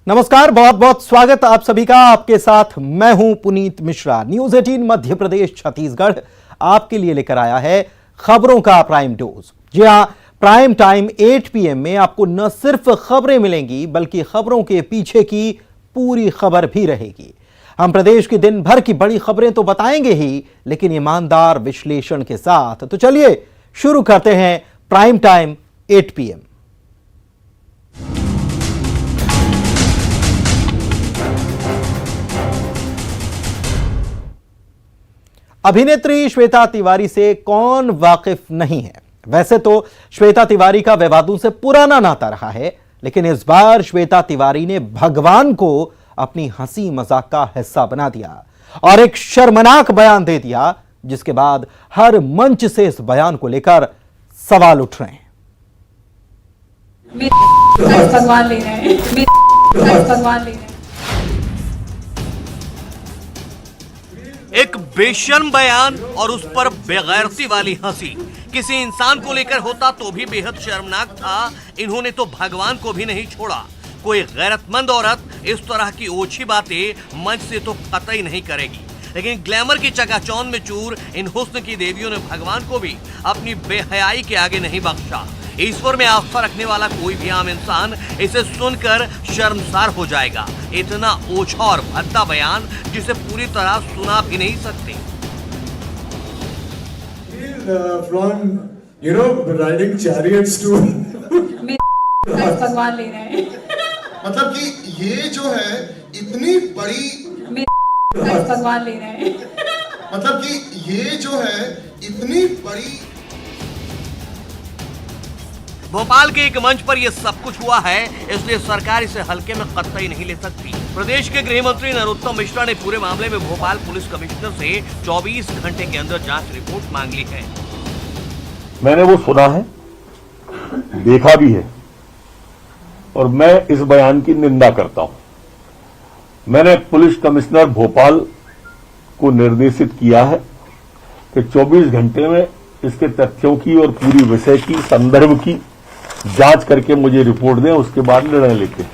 नमस्कार, बहुत बहुत स्वागत आप सभी का। आपके साथ मैं हूं पुनीत मिश्रा। न्यूज 18 मध्य प्रदेश छत्तीसगढ़ आपके लिए लेकर आया है खबरों का प्राइम डोज। जी हां, प्राइम टाइम 8 PM में आपको न सिर्फ खबरें मिलेंगी बल्कि खबरों के पीछे की पूरी खबर भी रहेगी। हम प्रदेश की दिन भर की बड़ी खबरें तो बताएंगे ही, लेकिन ईमानदार विश्लेषण के साथ। तो चलिए शुरू करते हैं प्राइम टाइम 8 PM। अभिनेत्री श्वेता तिवारी से कौन वाकिफ नहीं है। वैसे तो श्वेता तिवारी का विवादों से पुराना नाता रहा है, लेकिन इस बार श्वेता तिवारी ने भगवान को अपनी हंसी मजाक का हिस्सा बना दिया और एक शर्मनाक बयान दे दिया, जिसके बाद हर मंच से इस बयान को लेकर सवाल उठ रहे हैं। भगवान ले रहे हैं, भगवान ले रहे हैं। एक बेशर्म बयान और उस पर बेगैरती वाली हंसी किसी इंसान को लेकर होता तो भी बेहद शर्मनाक था। इन्होंने तो भगवान को भी नहीं छोड़ा। कोई गैरतमंद औरत इस तरह की ओछी बातें मंच से तो कतई नहीं करेगी, लेकिन ग्लैमर की चकाचौंध में चूर इन हुस्न की देवियों ने भगवान को भी अपनी बेहयाई के आगे नहीं बख्शा। ईश्वर में आस्था रखने वाला कोई भी आम इंसान इसे सुनकर शर्मसार हो जाएगा। इतना ओछा और भद्दा बयान जिसे पूरी तरह सुना भी नहीं सकते। riding chariots to भगवान ले रहे हैं। मतलब कि ये जो है इतनी बड़ी भगवान ले रहे हैं। मतलब कि ये जो है इतनी बड़ी। भोपाल के एक मंच पर यह सब कुछ हुआ है, इसलिए सरकार इसे हल्के में कतई नहीं ले सकती। प्रदेश के गृह मंत्री नरोत्तम मिश्रा ने पूरे मामले में भोपाल पुलिस कमिश्नर से 24 घंटे के अंदर जांच रिपोर्ट मांग ली है। मैंने वो सुना है, देखा भी है और मैं इस बयान की निंदा करता हूं। मैंने पुलिस कमिश्नर भोपाल को निर्देशित किया है कि 24 घंटे में इसके तथ्यों की और पूरी विषय की संदर्भ की जांच करके मुझे रिपोर्ट दें, उसके बाद निर्णय लेते हैं।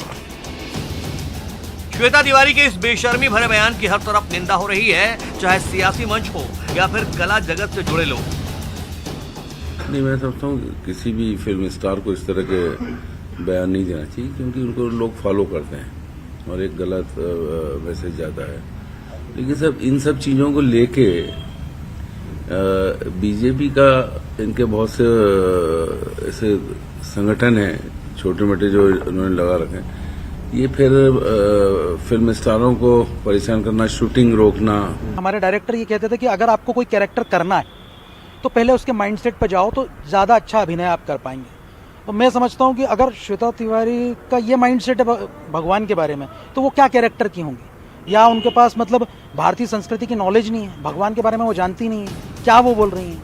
श्वेता तिवारी के इस बेशर्मी भरे बयान की हर तरफ निंदा हो रही है, चाहे सियासी मंच हो या फिर कला जगत से जुड़े लोग। नहीं, मैं समझता हूँ किसी भी फिल्म स्टार को इस तरह के बयान नहीं देना चाहिए, क्योंकि उनको लोग फॉलो करते हैं और एक गलत मैसेज जाता है। लेकिन सब इन सब चीजों को लेके बीजेपी का इनके बहुत से ऐसे संगठन हैं छोटे मोटे जो उन्होंने लगा रखे हैं, ये फिर फिल्म स्टारों को परेशान करना, शूटिंग रोकना। हमारे डायरेक्टर ये कहते थे कि अगर आपको कोई कैरेक्टर करना है तो पहले उसके माइंडसेट पर जाओ तो ज़्यादा अच्छा अभिनय आप कर पाएंगे। तो मैं समझता हूँ कि अगर श्वेता तिवारी का ये माइंडसेट है भगवान के बारे में, तो वो क्या कैरेक्टर की होंगी, या उनके पास मतलब भारतीय संस्कृति की नॉलेज नहीं है, भगवान के बारे में वो जानती नहीं है, क्या वो बोल रही हैं।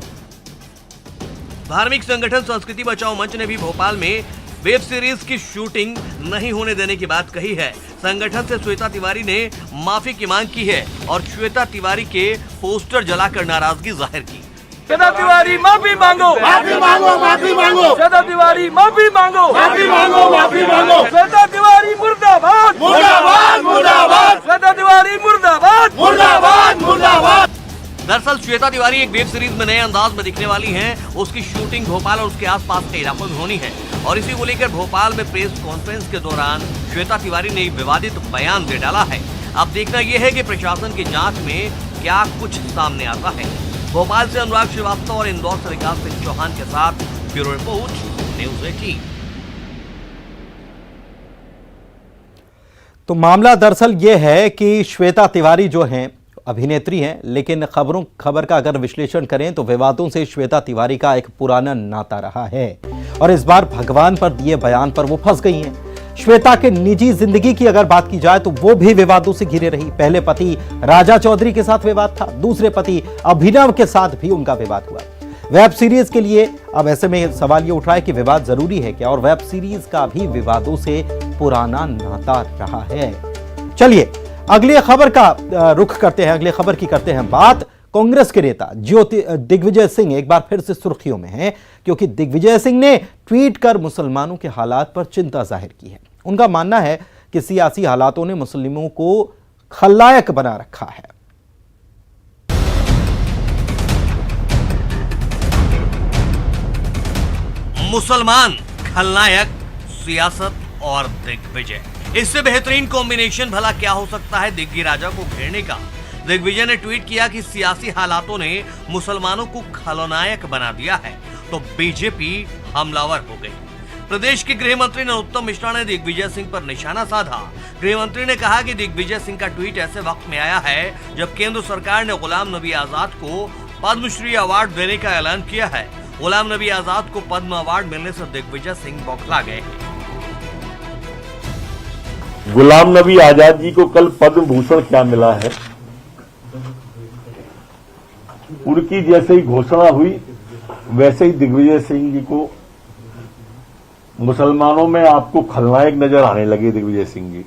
धार्मिक संगठन संस्कृति बचाओ मंच ने भी भोपाल में वेब सीरीज की शूटिंग नहीं होने देने की बात कही है। संगठन से श्वेता तिवारी ने माफी की मांग की है और श्वेता तिवारी के पोस्टर जलाकर नाराजगी जाहिर की। श्वेता तिवारी माफी मांगो, माफी मांगो, माफी मांगो। श्वेता तिवारी माफी मांगो, माफी मांगो, माफी मांगो। श्वेता तिवारी मुर्दाबाद, मुर्दाबाद, मुर्दाबाद। श्वेता तिवारी मुर्दाबाद, मुर्दाबाद, मुर्दाबाद। दरअसल श्वेता तिवारी एक वेब सीरीज में नए अंदाज में दिखने वाली हैं। उसकी शूटिंग भोपाल और उसके आसपास के इलाकों में होनी है और इसी को लेकर भोपाल में प्रेस कॉन्फ्रेंस के दौरान श्वेता तिवारी ने विवादित बयान दे डाला है। अब देखना यह है कि प्रशासन की जांच में क्या कुछ सामने आता है। भोपाल से अनुराग श्रीवास्तव और इंदौर से विकास सिंह चौहान के साथ ब्यूरो रिपोर्ट, न्यूज 18। तो मामला दरअसल यह है कि श्वेता तिवारी जो हैं अभिनेत्री हैं, लेकिन खबर का अगर विश्लेषण करें तो विवादों से श्वेता तिवारी का एक पुराना नाता रहा है और इस बार भगवान पर दिए बयान पर वो फंस गई हैं। श्वेता के निजी जिंदगी की अगर बात की जाए तो वो भी विवादों से घिरे रही। पहले पति राजा चौधरी के साथ विवाद था, दूसरे पति अभिनव के साथ भी उनका विवाद हुआ वेब सीरीज के लिए। अब ऐसे में सवाल ये उठ रहा है कि विवाद जरूरी है क्या, और वेब सीरीज का भी विवादों से पुराना नाता रहा है। चलिए अगली खबर का रुख करते हैं, अगली खबर की करते हैं बात। कांग्रेस के नेता दिग्विजय सिंह एक बार फिर से सुर्खियों में हैं, क्योंकि दिग्विजय सिंह ने ट्वीट कर मुसलमानों के हालात पर चिंता जाहिर की है। उनका मानना है कि सियासी हालातों ने मुस्लिमों को खलनायक बना रखा है। मुसलमान, खलनायक, सियासत और दिग्विजय, इससे बेहतरीन कॉम्बिनेशन भला क्या हो सकता है दिग्गी राजा को घेरने का। दिग्विजय ने ट्वीट किया कि सियासी हालातों ने मुसलमानों को खलनायक बना दिया है तो बीजेपी हमलावर हो गई। प्रदेश के गृह मंत्री नरोत्तम मिश्रा ने दिग्विजय सिंह पर निशाना साधा। गृह मंत्री ने कहा कि दिग्विजय सिंह का ट्वीट ऐसे वक्त में आया है जब केंद्र सरकार ने गुलाम नबी आजाद को पद्मश्री अवार्ड देने का ऐलान किया है। गुलाम नबी आजाद को पद्म अवार्ड मिलने से दिग्विजय सिंह बौखला गए हैं। गुलाम नबी आजाद जी को कल पद्म भूषण क्या मिला है, उनकी जैसे ही घोषणा हुई वैसे ही दिग्विजय सिंह जी को मुसलमानों में आपको खलनायक नजर आने लगे। दिग्विजय सिंह जी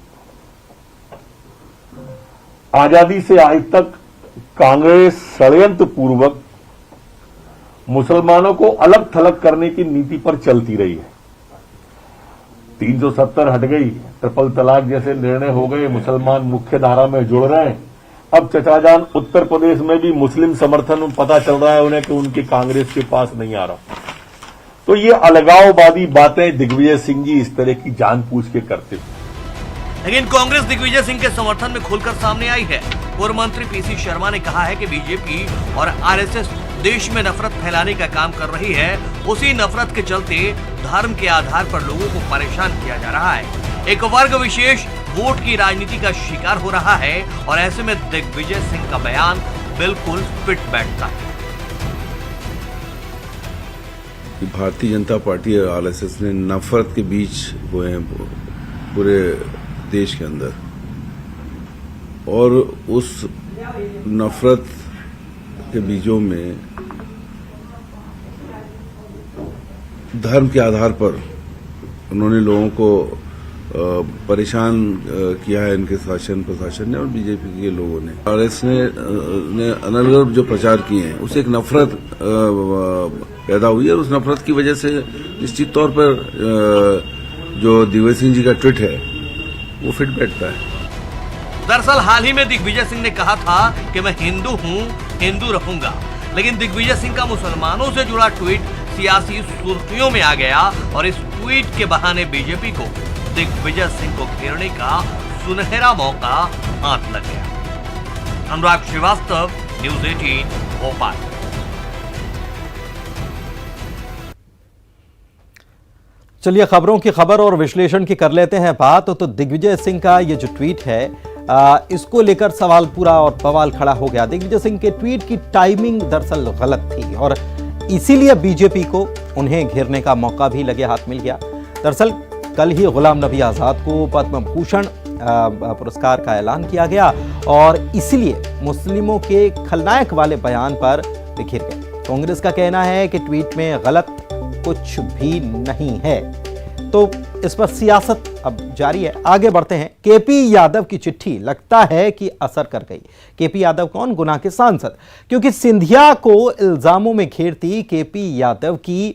आजादी से आज तक कांग्रेस षड्यंत्र पूर्वक मुसलमानों को अलग थलग करने की नीति पर चलती रही है। 370 हट गई, ट्रिपल तलाक जैसे निर्णय हो गए, मुसलमान मुख्य धारा में जुड़ रहे हैं। अब चचाजान उत्तर प्रदेश में भी मुस्लिम समर्थन पता चल रहा है उन्हें कि उनके कांग्रेस के पास नहीं आ रहा। तो ये अलगाववादी बातें दिग्विजय सिंह जी इस तरह की जानबूझ के करते हैं। लेकिन कांग्रेस दिग्विजय सिंह के समर्थन में खुलकर सामने आई है। पूर्व मंत्री पीसी शर्मा ने कहा है कि बीजेपी और आरएसएस देश में नफरत फैलाने का काम कर रही है। उसी नफरत के चलते धर्म के आधार पर लोगों को परेशान किया जा रहा है। एक वर्ग विशेष वोट की राजनीति का शिकार हो रहा है और ऐसे में दिग्विजय सिंह का बयान बिल्कुल फिट बैठता है। भारतीय जनता पार्टी और आरएसएस ने नफरत के बीज बोए हैं पूरे देश के अंदर, और उस नफरत के बीजों में धर्म के आधार पर उन्होंने लोगों को परेशान किया है इनके शासन प्रशासन ने और बीजेपी के लोगों ने। आरएसएस ने अलग जो प्रचार किए हैं उससे एक नफरत पैदा हुई है और उस नफरत की वजह से निश्चित तौर पर जो दिग्विजय सिंह जी का ट्वीट है वो फिट बैठता है। दरअसल हाल ही में दिग्विजय सिंह ने कहा था कि मैं हिंदू हूं, हिंदू रहूंगा, लेकिन दिग्विजय सिंह का मुसलमानों से जुड़ा ट्वीट सियासी सुर्खियों में आ गया और इस ट्वीट के बहाने बीजेपी को दिग्विजय सिंह को घेरने का सुनहरा मौका हाथ लग गया। अनुराग श्रीवास्तव, न्यूज़ 18, भोपाल। चलिए खबरों की खबर और विश्लेषण की कर लेते हैं बात। तो दिग्विजय सिंह का ये जो ट्वीट है इसको लेकर सवाल पूरा और बवाल खड़ा हो गया। दिग्विजय सिंह के ट्वीट की टाइमिंग दरअसल गलत थी और इसीलिए बीजेपी को उन्हें घेरने का मौका भी लगे हाथ मिल गया। दरअसल कल ही गुलाम नबी आजाद को पद्म भूषण पुरस्कार का ऐलान किया गया और इसलिए मुस्लिमों के खलनायक वाले बयान पर बिखर गए। कांग्रेस का कहना है कि ट्वीट में गलत कुछ भी नहीं है, तो इस पर सियासत अब जारी है। आगे बढ़ते हैं। केपी यादव की चिट्ठी लगता है कि असर कर गई। केपी यादव कौन? गुना के सांसद, क्योंकि सिंधिया को इल्जामों में घेरती केपी यादव की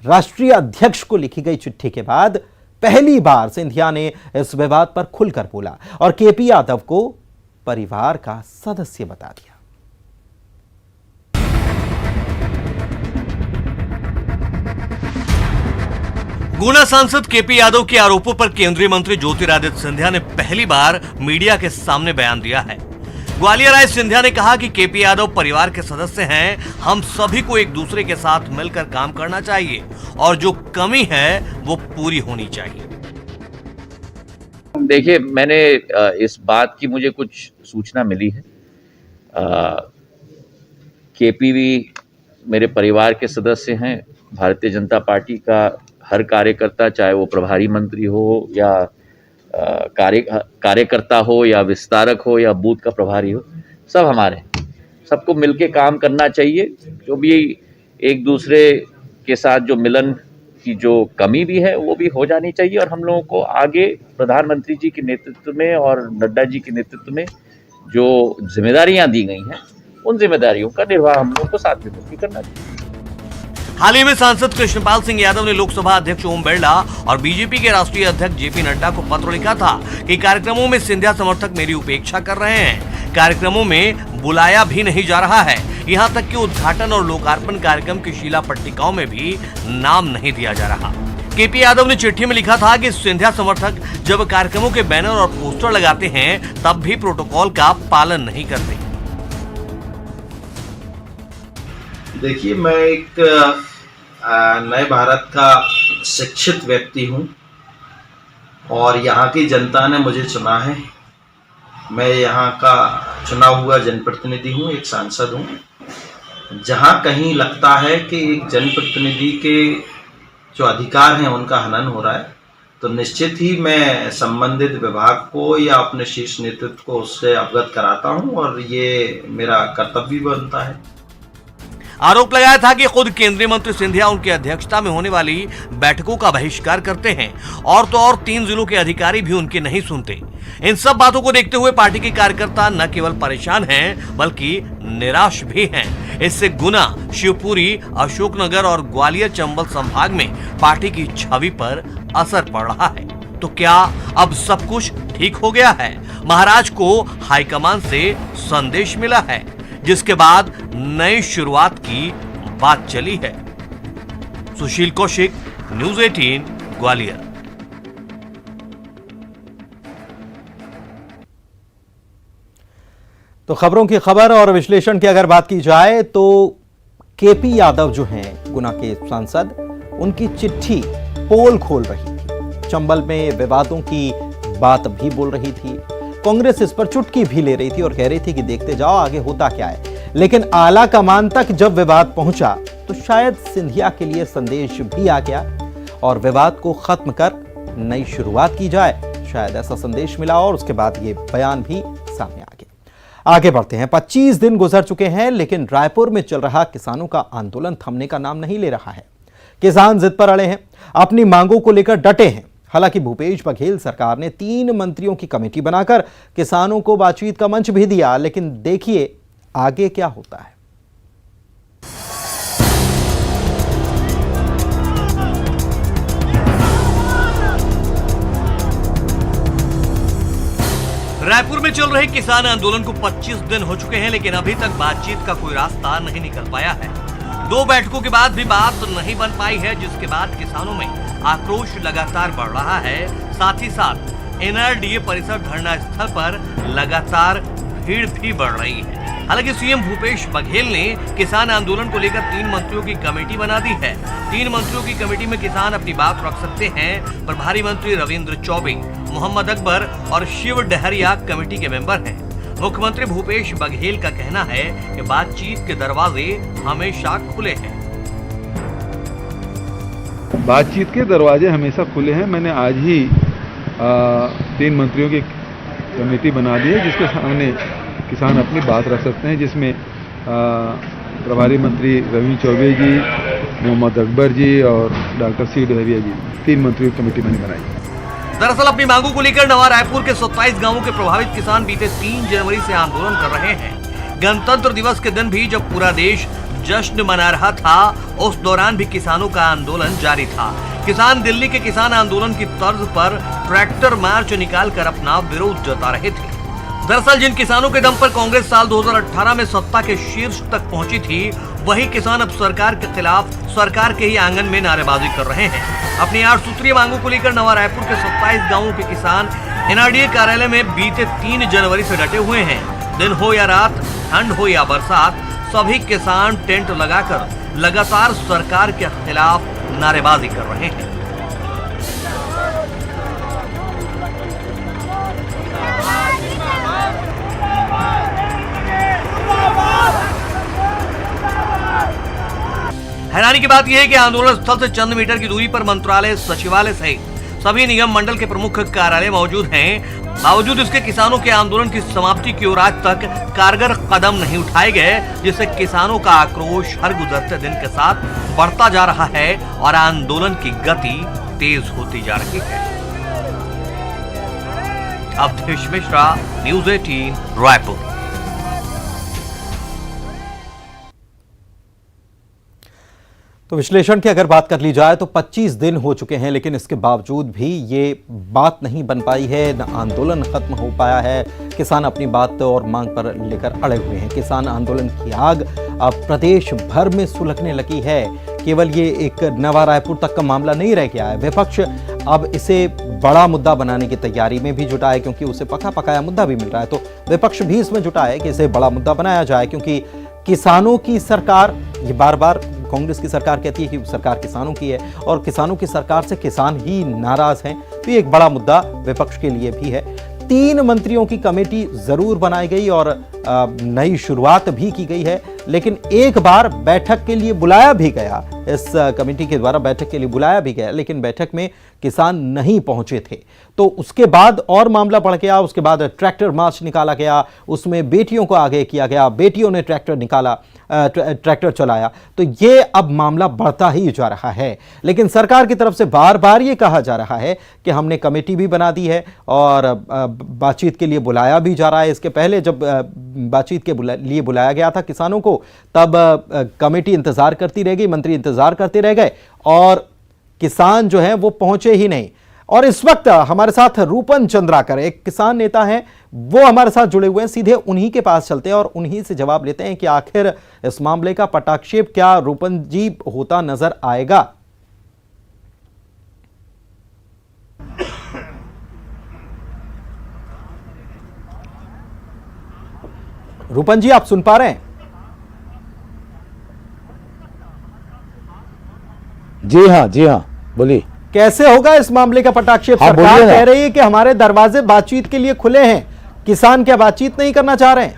राष्ट्रीय अध्यक्ष को लिखी गई चिट्ठी के बाद पहली बार सिंधिया ने इस विवाद पर खुलकर बोला और केपी यादव को परिवार का सदस्य बता दिया। गुना सांसद केपी यादव के आरोपों पर केंद्रीय मंत्री ज्योतिरादित्य सिंधिया ने पहली बार मीडिया के सामने बयान दिया है। ग्वालियर आए सिंधिया ने कहा कि केपी यादव परिवार के सदस्य हैं, हम सभी को एक दूसरे के साथ मिलकर काम करना चाहिए और जो कमी है वो पूरी होनी चाहिए। देखिए, मैंने इस बात की मुझे कुछ सूचना मिली है। केपी भी मेरे परिवार के सदस्य हैं। भारतीय जनता पार्टी का हर कार्यकर्ता, चाहे वो प्रभारी मंत्री हो या कार्यकर्ता हो या विस्तारक हो या बूथ का प्रभारी हो, सब हमारे हैं। सबको मिलके काम करना चाहिए। जो भी एक दूसरे के साथ जो मिलन की जो कमी भी है वो भी हो जानी चाहिए और हम लोगों को आगे प्रधानमंत्री जी के नेतृत्व में और नड्डा जी के नेतृत्व में जो जिम्मेदारियां दी गई हैं उन जिम्मेदारियों का निर्वाह हम लोगों को साथ में मिलकर करना चाहिए। हाल ही में सांसद कृष्णपाल सिंह यादव ने लोकसभा अध्यक्ष ओम बिरला और बीजेपी के राष्ट्रीय अध्यक्ष जेपी नड्डा को पत्र लिखा था कि कार्यक्रमों में सिंधिया समर्थक मेरी उपेक्षा कर रहे हैं, कार्यक्रमों में बुलाया भी नहीं जा रहा है, यहाँ तक कि उद्घाटन और लोकार्पण कार्यक्रम की शिला पट्टिकाओं में भी नाम नहीं दिया जा रहा। केपी यादव ने चिट्ठी में लिखा था कि सिंधिया समर्थक जब कार्यक्रमों के बैनर और पोस्टर लगाते हैं तब भी प्रोटोकॉल का पालन नहीं करते। देखिए, मैं एक नए भारत का शिक्षित व्यक्ति हूं और यहाँ की जनता ने मुझे चुना है। मैं यहाँ का चुना हुआ जनप्रतिनिधि हूँ, एक सांसद हूँ। जहाँ कहीं लगता है कि एक जनप्रतिनिधि के जो अधिकार हैं उनका हनन हो रहा है, तो निश्चित ही मैं संबंधित विभाग को या अपने शीर्ष नेतृत्व को उससे अवगत कराता हूँ और ये मेरा कर्तव्य बनता है। आरोप लगाया था कि खुद केंद्रीय मंत्री सिंधिया उनकी अध्यक्षता में होने वाली बैठकों का बहिष्कार करते हैं और तो और 3 जिलों के अधिकारी भी उनके नहीं सुनते। इन सब बातों को देखते हुए पार्टी के कार्यकर्ता न केवल परेशान हैं बल्कि निराश भी हैं। इससे गुना, शिवपुरी, अशोकनगर और ग्वालियर चंबल संभाग में पार्टी की छवि पर असर पड़ रहा है। तो क्या अब सब कुछ ठीक हो गया है? महाराज को हाईकमान से संदेश मिला है जिसके बाद नई शुरुआत की बात चली है। सुशील कौशिक, न्यूज़ 18, ग्वालियर। तो खबरों की खबर और विश्लेषण की अगर बात की जाए तो केपी यादव जो हैं गुना के सांसद, उनकी चिट्ठी पोल खोल रही थी, चंबल में विवादों की बात भी बोल रही थी, कांग्रेस इस पर चुटकी भी ले रही थी और कह रही थी कि देखते जाओ आगे होता क्या है। लेकिन आला कमान तक जब विवाद पहुंचा तो शायद सिंधिया के लिए संदेश भी आ गया और विवाद को खत्म कर नई शुरुआत की जाए, शायद ऐसा संदेश मिला और उसके बाद ये बयान भी सामने आ गया। आगे बढ़ते हैं। 25 दिन गुजर चुके हैं लेकिन रायपुर में चल रहा किसानों का आंदोलन थमने का नाम नहीं ले रहा है। किसान जिद पर अड़े हैं, अपनी मांगों को लेकर डटे हैं। हालांकि भूपेश बघेल सरकार ने 3 मंत्रियों की कमेटी बनाकर किसानों को बातचीत का मंच भी दिया, लेकिन देखिए आगे क्या होता है। रायपुर में चल रहे किसान आंदोलन को 25 दिन हो चुके हैं लेकिन अभी तक बातचीत का कोई रास्ता नहीं निकल पाया है। 2 बैठकों के बाद भी बात नहीं बन पाई है, जिसके बाद किसानों में आक्रोश लगातार बढ़ रहा है। साथ ही साथ एनआरडीए परिसर धरना स्थल पर लगातार भीड़ भी बढ़ रही है। हालांकि सीएम भूपेश बघेल ने किसान आंदोलन को लेकर 3 मंत्रियों की कमेटी बना दी है। 3 मंत्रियों की कमेटी में किसान अपनी बात रख सकते हैं। प्रभारी मंत्री रविंद्र चौबे, मोहम्मद अकबर और शिव डहरिया कमेटी के मेंबर हैं। मुख्यमंत्री भूपेश बघेल का कहना है कि बातचीत के दरवाजे हमेशा खुले हैं। बातचीत के दरवाजे हमेशा खुले हैं। मैंने आज ही 3 मंत्रियों की कमेटी बना दी है जिसके सामने किसान अपनी बात रख सकते हैं, जिसमें प्रभारी मंत्री रविंद्र चौबे जी, मोहम्मद अकबर जी और डॉक्टर सी डहरिया जी, 3 मंत्रियों की कमेटी मैंने बनाई। दरअसल अपनी मांगों को लेकर नवा रायपुर के 27 गांवों के प्रभावित किसान बीते 3 जनवरी से आंदोलन कर रहे हैं। गणतंत्र दिवस के दिन भी जब पूरा देश जश्न मना रहा था, उस दौरान भी किसानों का आंदोलन जारी था। किसान दिल्ली के किसान आंदोलन की तर्ज पर ट्रैक्टर मार्च निकालकर अपना विरोध जता रहे थे। दरअसल जिन किसानों के दम पर कांग्रेस साल 2018 में सत्ता के शीर्ष तक पहुंची थी, वही किसान अब सरकार के खिलाफ सरकार के ही आंगन में नारेबाजी कर रहे हैं। अपनी 8 सूत्रीय मांगों को लेकर नवा रायपुर के 27 गांवों के किसान एनआरडीए कार्यालय में बीते 3 जनवरी से डटे हुए हैं। दिन हो या रात, ठंड हो या बरसात, सभी किसान टेंट लगाकर लगातार सरकार के खिलाफ नारेबाजी कर रहे हैं। हैरानी की बात यह है कि आंदोलन स्थल से चंद मीटर की दूरी पर मंत्रालय, सचिवालय सहित सभी निगम मंडल के प्रमुख कार्यालय मौजूद हैं। बावजूद इसके किसानों के आंदोलन की समाप्ति की ओर आज तक कारगर कदम नहीं उठाए गए, जिससे किसानों का आक्रोश हर गुजरते दिन के साथ बढ़ता जा रहा है और आंदोलन की गति तेज होती जा रही है। अवधेश मिश्रा, न्यूज़ 18, रायपुर। तो विश्लेषण की अगर बात कर ली जाए तो 25 दिन हो चुके हैं, लेकिन इसके बावजूद भी ये बात नहीं बन पाई है, न आंदोलन खत्म हो पाया है। किसान अपनी बात और मांग पर लेकर अड़े हुए हैं। किसान आंदोलन की आग अब प्रदेश भर में सुलगने लगी है। केवल ये एक नवा रायपुर तक का मामला नहीं रह गया है। विपक्ष अब इसे बड़ा मुद्दा बनाने की तैयारी में भी जुटा है, क्योंकि उसे पका पकाया मुद्दा भी मिल रहा है। तो विपक्ष भी इसमें जुटा है कि इसे बड़ा मुद्दा बनाया जाए, क्योंकि किसानों की सरकार, ये बार बार कांग्रेस की सरकार कहती है कि सरकार किसानों की है और किसानों की सरकार से किसान ही नाराज हैं। तो ये एक बड़ा मुद्दा विपक्ष के लिए भी है। 3 मंत्रियों की कमेटी जरूर बनाई गई और नई शुरुआत भी की गई है, लेकिन एक बार बैठक के लिए बुलाया भी गया, इस कमेटी के द्वारा बैठक के लिए बुलाया भी गया, लेकिन बैठक में किसान नहीं पहुंचे थे। तो उसके बाद और मामला बढ़ गया। उसके बाद ट्रैक्टर मार्च निकाला गया, उसमें बेटियों को आगे किया गया, बेटियों ने ट्रैक्टर निकाला, ट्रैक्टर चलाया। तो ये अब मामला बढ़ता ही जा रहा है। लेकिन सरकार की तरफ से बार बार ये कहा जा रहा है कि हमने कमेटी भी बना दी है और बातचीत के लिए बुलाया भी जा रहा है। इसके पहले जब बातचीत के लिए बुलाया गया था किसानों को, तब कमेटी इंतजार करती रह गई, मंत्री इंतजार करते रह गए और किसान जो हैं वो पहुंचे ही नहीं। और इस वक्त हमारे साथ रूपन चंद्राकर, एक किसान नेता हैं, वो हमारे साथ जुड़े हुए हैं। सीधे उन्हीं के पास चलते हैं और उन्हीं से जवाब लेते हैं कि आखिर इस मामले का पटाक्षेप क्या रूपन जी होता नजर आएगा। रूपन जी, आप सुन पा रहे हैं? जी हाँ, बोलिए। कैसे होगा इस मामले का पटाक्षेप? सरकार कह रही है कि हमारे दरवाजे बातचीत के लिए खुले हैं, किसान क्या बातचीत नहीं करना चाह रहे हैं?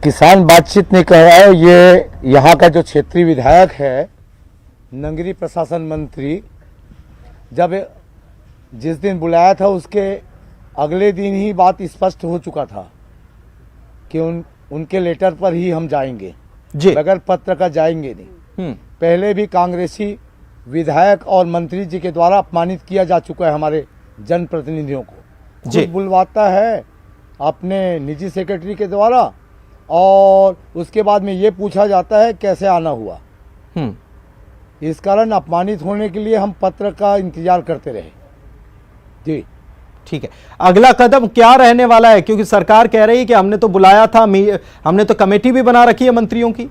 किसान बातचीत नहीं कर रहा है। ये यहाँ का जो क्षेत्रीय विधायक है, नगरीय प्रशासन मंत्री, जब जिस दिन बुलाया था उसके अगले दिन ही बात स्पष्ट हो चुका था कि उनके लेटर पर ही हम जाएंगे, बगैर पत्र का जाएंगे नहीं। पहले भी कांग्रेसी विधायक और मंत्री जी के द्वारा अपमानित किया जा चुका है हमारे जनप्रतिनिधियों को। खुद बुलवाता है अपने निजी सेक्रेटरी के द्वारा और उसके बाद में ये पूछा जाता है कैसे आना हुआ। इस कारण अपमानित होने के लिए हम पत्र का इंतजार करते रहे। जी ठीक है, अगला कदम क्या रहने वाला है? क्योंकि सरकार कह रही है कि हमने तो बुलाया था, हमने तो कमेटी भी बना रखी है मंत्रियों की।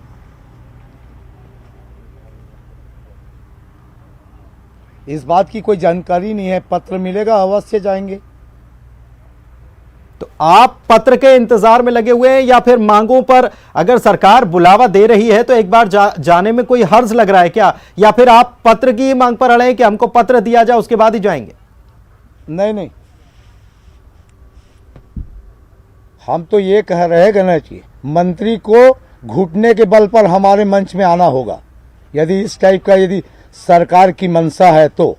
इस बात की कोई जानकारी नहीं है। पत्र मिलेगा अवश्य जाएंगे। तो आप पत्र के इंतजार में लगे हुए हैं या फिर मांगों पर, अगर सरकार बुलावा दे रही है तो एक बार जाने में कोई हर्ज लग रहा है क्या? या फिर आप पत्र की मांग पर अड़े हैं कि हमको पत्र दिया जाए उसके बाद ही जाएंगे? नहीं, हम तो ये कह रहे हैं गणेश जी, मंत्री को घुटने के बल पर हमारे मंच में आना होगा। यदि इस टाइप का यदि सरकार की मंशा है तो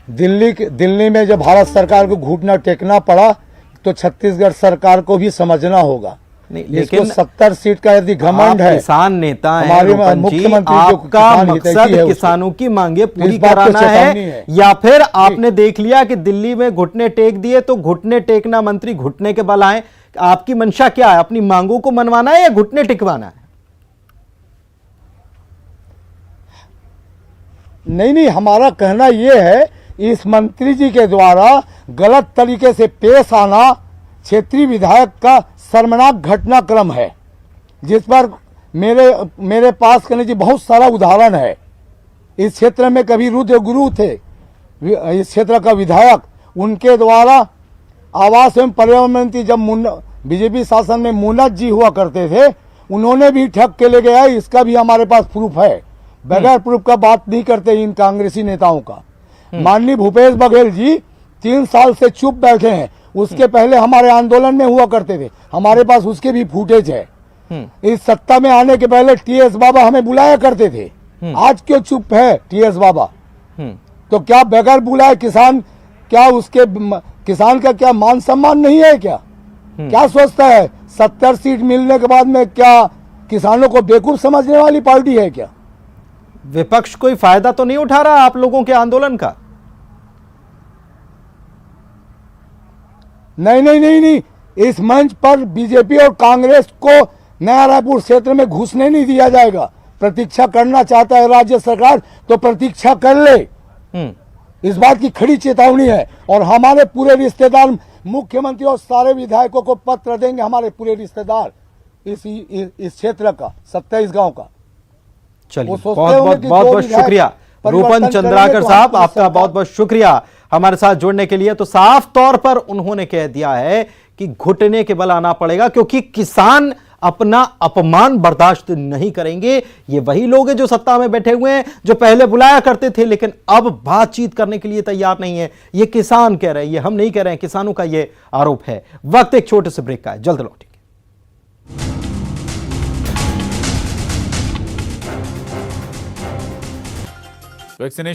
दिल्ली में जब भारत सरकार को घुटना टेकना पड़ा तो छत्तीसगढ़ सरकार को भी समझना होगा। लेकिन 70 सीट का यदि घमंड है, किसान नेता है, हमारे मुख्यमंत्री आपका मकसद किसानों की मांगे पूरी कराना है या फिर आपने देख लिया कि दिल्ली में घुटने टेक दिए तो घुटने टेकना मंत्री घुटने के बल आए? आपकी मंशा क्या है? अपनी मांगों को मनवाना है या घुटने टिकवाना है? नहीं, हमारा कहना यह है इस मंत्री जी के द्वारा गलत तरीके से पेश आना क्षेत्रीय विधायक का शर्मनाक घटनाक्रम है, जिस पर मेरे पास कहने जी बहुत सारा उदाहरण है। इस क्षेत्र में कभी रुद्र गुरु थे, इस क्षेत्र का विधायक, उनके द्वारा आवास एवं पर्यावरण मंत्री जब बीजेपी शासन में मुन्नत जी हुआ करते थे, उन्होंने भी ठग के ले गया। इसका भी हमारे पास प्रूफ है। बगैर प्रूफ का बात नहीं करते इन कांग्रेसी नेताओं का। माननीय भूपेश बघेल जी 3 साल से चुप बैठे हैं। उसके पहले हमारे आंदोलन में हुआ करते थे, हमारे पास उसके भी फुटेज है। इस सत्ता में आने के पहले टीएस बाबा हमें बुलाया करते थे। आज क्यों चुप है टीएस बाबा? तो क्या बगैर बुलाए किसान, क्या उसके किसान का क्या मान सम्मान नहीं है क्या? क्या सोचता है 70 सीट मिलने के बाद में क्या किसानों को बेवकूफ समझने वाली पार्टी है क्या? विपक्ष कोई फायदा तो नहीं उठा रहा आप लोगों के आंदोलन का? नहीं, इस मंच पर बीजेपी और कांग्रेस को नया रायपुर क्षेत्र में घुसने नहीं दिया जाएगा। प्रतीक्षा करना चाहता है राज्य सरकार तो प्रतीक्षा कर ले, इस बात की खड़ी चेतावनी है। और हमारे पूरे रिश्तेदार, मुख्यमंत्री और सारे विधायकों को पत्र देंगे, हमारे पूरे रिश्तेदार इस क्षेत्र का 27 गांव का। चलिए, बहुत बहुत शुक्रिया रूपन चंद्राकर साहब, आपका बहुत बहुत शुक्रिया हमारे साथ जुड़ने के लिए। तो साफ तौर पर उन्होंने कह दिया है कि घुटने के बल आना पड़ेगा, क्योंकि किसान अपना अपमान बर्दाश्त नहीं करेंगे। ये वही लोग हैं जो सत्ता में बैठे हुए हैं, जो पहले बुलाया करते थे लेकिन अब बातचीत करने के लिए तैयार नहीं है। ये किसान कह रहे हैं, ये हम नहीं कह रहे हैं, किसानों का ये आरोप है। वक्त एक छोटे से ब्रेक का है, जल्द लौटेंगे। वैक्सीनेशन